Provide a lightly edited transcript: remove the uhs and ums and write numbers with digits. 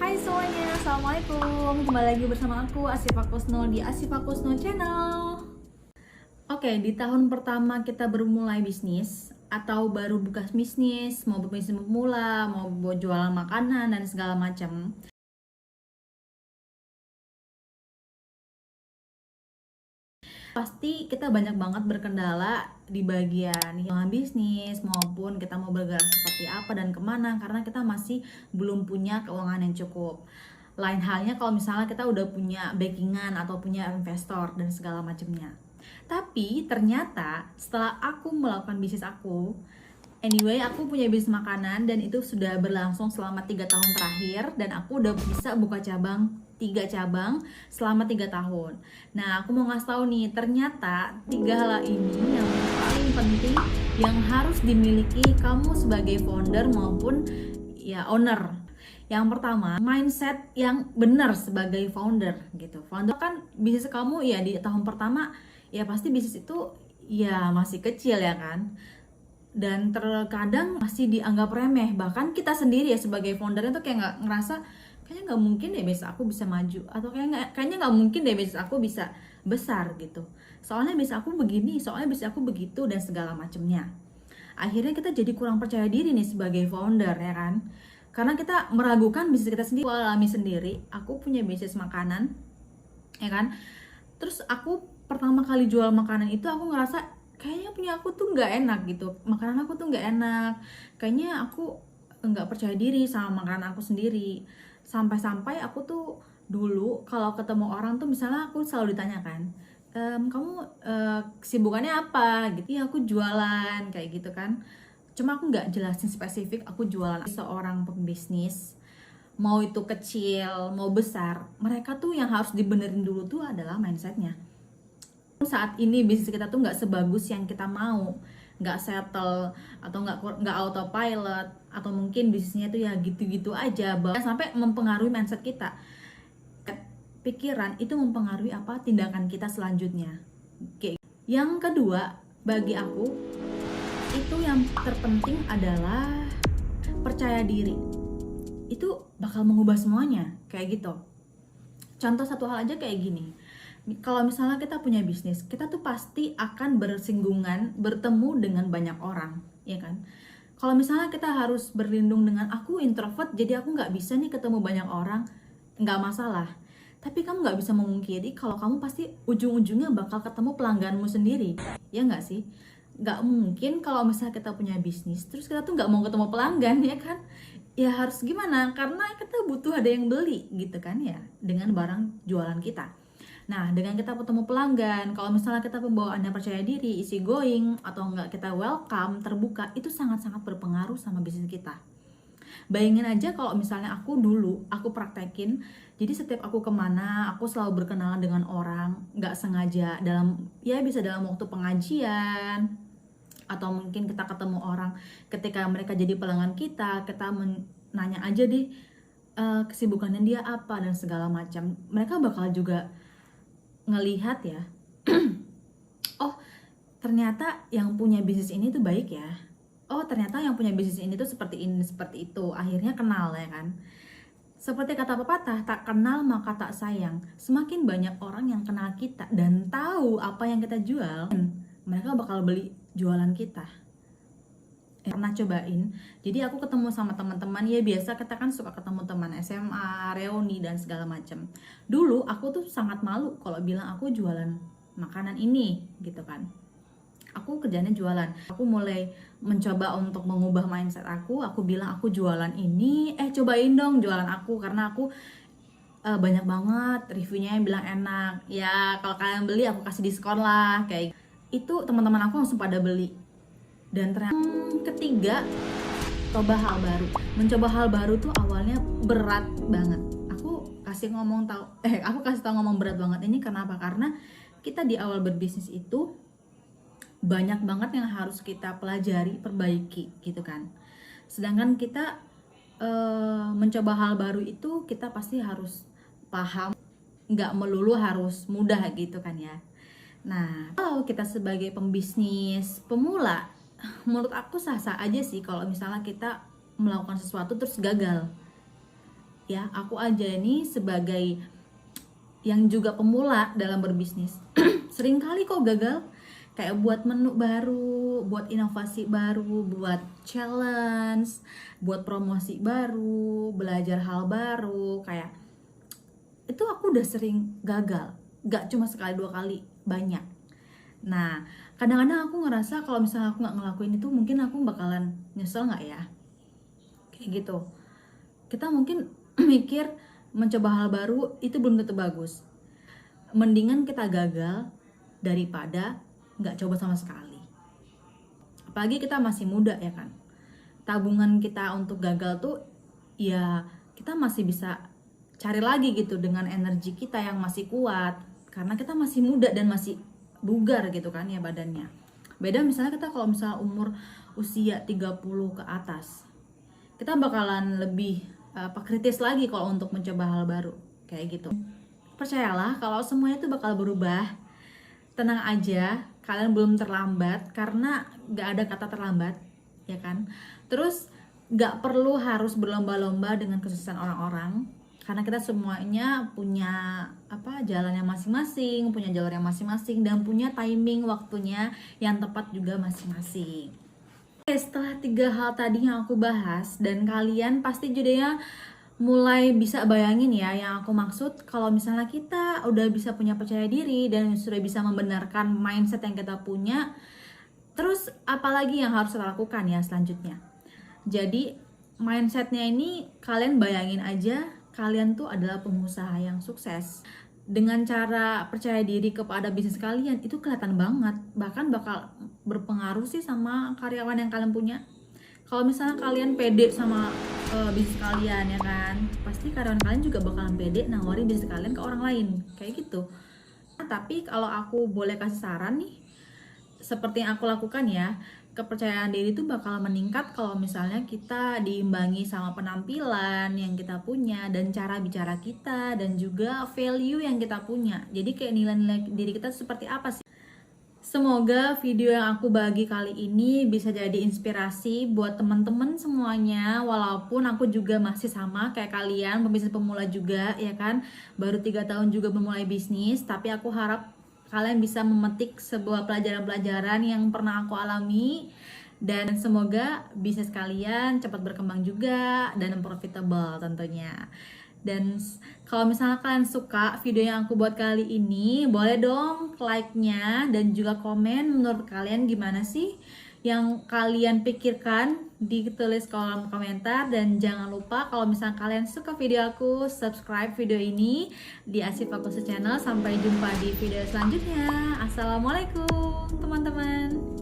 Hai semuanya, Assalamualaikum. Kembali lagi bersama aku Asifa Kusno di Asifa Kusno Channel. Oke, di tahun pertama kita bermulai bisnis atau baru buka bisnis, mau bisnis pemula, mau buat jualan makanan dan segala macam. Pasti kita banyak banget berkendala di bagian bisnis maupun kita mau bergerak seperti apa dan kemana, karena kita masih belum punya keuangan yang cukup. Lain halnya kalau misalnya kita udah punya backingan atau punya investor dan segala macamnya. Tapi ternyata setelah aku melakukan bisnis aku, anyway, aku punya bisnis makanan dan itu sudah berlangsung selama 3 tahun terakhir, dan aku udah bisa buka cabang 3 cabang selama 3 tahun. Nah, aku mau ngasih tahu nih, ternyata 3 hal ini yang paling penting yang harus dimiliki kamu sebagai founder maupun ya owner. Yang pertama, mindset yang benar sebagai founder gitu. Founder kan bisnis kamu ya di tahun pertama ya pasti bisnis itu ya masih kecil ya kan. Dan terkadang masih dianggap remeh, bahkan kita sendiri ya sebagai founder itu kayak nggak ngerasa kayaknya nggak mungkin deh bisnis aku bisa maju, atau kayaknya nggak mungkin deh bisnis aku bisa besar gitu, soalnya bisnis aku begini, soalnya bisnis aku begitu dan segala macemnya. Akhirnya kita jadi kurang percaya diri nih sebagai founder ya kan, karena kita meragukan bisnis kita sendiri. Aku alami sendiri, aku punya bisnis makanan ya kan, terus aku pertama kali jual makanan itu aku ngerasa kayaknya punya aku tuh nggak enak gitu, makanan aku tuh nggak enak, kayaknya aku nggak percaya diri sama makanan aku sendiri. Sampai-sampai aku tuh dulu kalau ketemu orang tuh misalnya aku selalu ditanyakan, kamu kesibukannya apa gitu. Iya, aku jualan kayak gitu kan, cuma aku nggak jelasin spesifik aku jualan. Seorang pembisnis, mau itu kecil mau besar, mereka tuh yang harus dibenerin dulu tuh adalah mindsetnya. Saat ini bisnis kita tuh nggak sebagus yang kita mau, nggak settle atau nggak autopilot, atau mungkin bisnisnya tuh ya gitu-gitu aja, sampai mempengaruhi mindset kita. Pikiran itu mempengaruhi apa tindakan kita selanjutnya. Oke. Yang kedua, bagi aku itu yang terpenting adalah percaya diri. Itu bakal mengubah semuanya kayak gitu. Contoh satu hal aja kayak gini, kalau misalnya kita punya bisnis, kita tuh pasti akan bersinggungan, bertemu dengan banyak orang, ya kan? Kalau misalnya kita harus berlindung dengan aku introvert, jadi aku nggak bisa nih ketemu banyak orang, nggak masalah. Tapi kamu nggak bisa memungkiri kalau kamu pasti ujung-ujungnya bakal ketemu pelangganmu sendiri, ya nggak sih? Nggak mungkin kalau misalnya kita punya bisnis, terus kita tuh nggak mau ketemu pelanggan, ya kan? Ya harus gimana? Karena kita butuh ada yang beli gitu kan ya, dengan barang jualan kita. Nah, dengan kita ketemu pelanggan, kalau misalnya kita pembawaannya percaya diri, easy going, atau enggak kita welcome, terbuka, itu sangat-sangat berpengaruh sama bisnis kita. Bayangin aja kalau misalnya aku dulu, aku praktekin, jadi setiap aku kemana, aku selalu berkenalan dengan orang, nggak sengaja, bisa dalam waktu pengajian, atau mungkin kita ketemu orang ketika mereka jadi pelanggan kita nanya aja deh kesibukannya dia apa dan segala macam. Mereka bakal juga ngelihat ya, oh ternyata yang punya bisnis ini tuh baik ya, oh ternyata yang punya bisnis ini tuh seperti ini seperti itu. Akhirnya kenal ya kan. Seperti kata pepatah, tak kenal maka tak sayang. Semakin banyak orang yang kenal kita dan tahu apa yang kita jual, mereka bakal beli jualan kita. Pernah cobain, jadi aku ketemu sama teman-teman, ya biasa kita kan suka ketemu teman SMA, reuni dan segala macam. Dulu aku tuh sangat malu kalau bilang aku jualan makanan ini gitu kan. Aku kerjanya jualan. Aku mulai mencoba untuk mengubah mindset aku bilang aku jualan ini, cobain dong jualan aku, karena aku banyak banget reviewnya yang bilang enak. Ya kalau kalian beli aku kasih diskon lah kayak gitu. Itu teman-teman aku langsung pada beli. Dan ternyata ketiga, coba hal baru. Mencoba hal baru tuh awalnya berat banget. Aku kasih tau ngomong berat banget ini kenapa? Karena kita di awal berbisnis itu banyak banget yang harus kita pelajari, perbaiki gitu kan. Sedangkan kita mencoba hal baru itu kita pasti harus paham, nggak melulu harus mudah gitu kan ya. Nah, kalau kita sebagai pembisnis pemula, menurut aku sah-sah aja sih kalau misalnya kita melakukan sesuatu terus gagal. ya, aku aja ini sebagai yang juga pemula dalam berbisnis sering kali kok gagal, kayak buat menu baru, buat inovasi baru, buat challenge, buat promosi baru, belajar hal baru, kayak itu aku udah sering gagal, gak cuma sekali dua kali, banyak. Nah, kadang-kadang aku ngerasa kalau misalnya aku nggak ngelakuin itu, mungkin aku bakalan nyesel nggak ya, kayak gitu. Kita mungkin mikir mencoba hal baru itu belum tentu bagus, mendingan kita gagal daripada nggak coba sama sekali. Apalagi kita masih muda ya kan, tabungan kita untuk gagal tuh ya kita masih bisa cari lagi gitu dengan energi kita yang masih kuat, karena kita masih muda dan masih bugar gitu kan ya badannya. Beda misalnya kita kalau misalnya umur usia 30 ke atas, kita bakalan lebih kritis lagi kalau untuk mencoba hal baru kayak gitu. Percayalah kalau semuanya itu bakal berubah. Tenang aja, kalian belum terlambat, karena gak ada kata terlambat ya kan. Terus gak perlu harus berlomba-lomba dengan kesuksesan orang-orang, karena kita semuanya punya jalannya masing-masing, punya jalurnya masing-masing, dan punya timing waktunya yang tepat juga masing-masing. Oke, setelah 3 hal tadi yang aku bahas, dan kalian pasti jadinya mulai bisa bayangin ya yang aku maksud. Kalau misalnya kita udah bisa punya percaya diri dan sudah bisa membenarkan mindset yang kita punya, terus apalagi yang harus kita lakukan ya selanjutnya. Jadi mindsetnya ini kalian bayangin aja, kalian tuh adalah pengusaha yang sukses. Dengan cara percaya diri kepada bisnis kalian, itu kelihatan banget, bahkan bakal berpengaruh sih sama karyawan yang kalian punya. Kalau misalnya kalian pede sama bisnis kalian ya kan, pasti karyawan kalian juga bakalan pede nawarin bisnis kalian ke orang lain kayak gitu. Nah, tapi kalau aku boleh kasih saran nih, seperti yang aku lakukan ya, kepercayaan diri itu bakal meningkat kalau misalnya kita diimbangi sama penampilan yang kita punya, dan cara bicara kita, dan juga value yang kita punya. Jadi kayak nilai-nilai diri kita seperti apa sih. Semoga video yang aku bagi kali ini bisa jadi inspirasi buat teman-teman semuanya. Walaupun aku juga masih sama kayak kalian, pebisnis pemula juga ya kan, baru 3 tahun juga memulai bisnis. Tapi aku harap kalian bisa memetik sebuah pelajaran-pelajaran yang pernah aku alami, dan semoga bisnis kalian cepat berkembang juga dan profitable tentunya. Dan kalau misalnya kalian suka video yang aku buat kali ini, boleh dong like-nya dan juga komen menurut kalian gimana sih yang kalian pikirkan, ditulis kolom komentar. Dan jangan lupa kalau misalnya kalian suka video aku, subscribe video ini di Asih Fokus Channel. Sampai jumpa di video selanjutnya. Assalamualaikum teman-teman.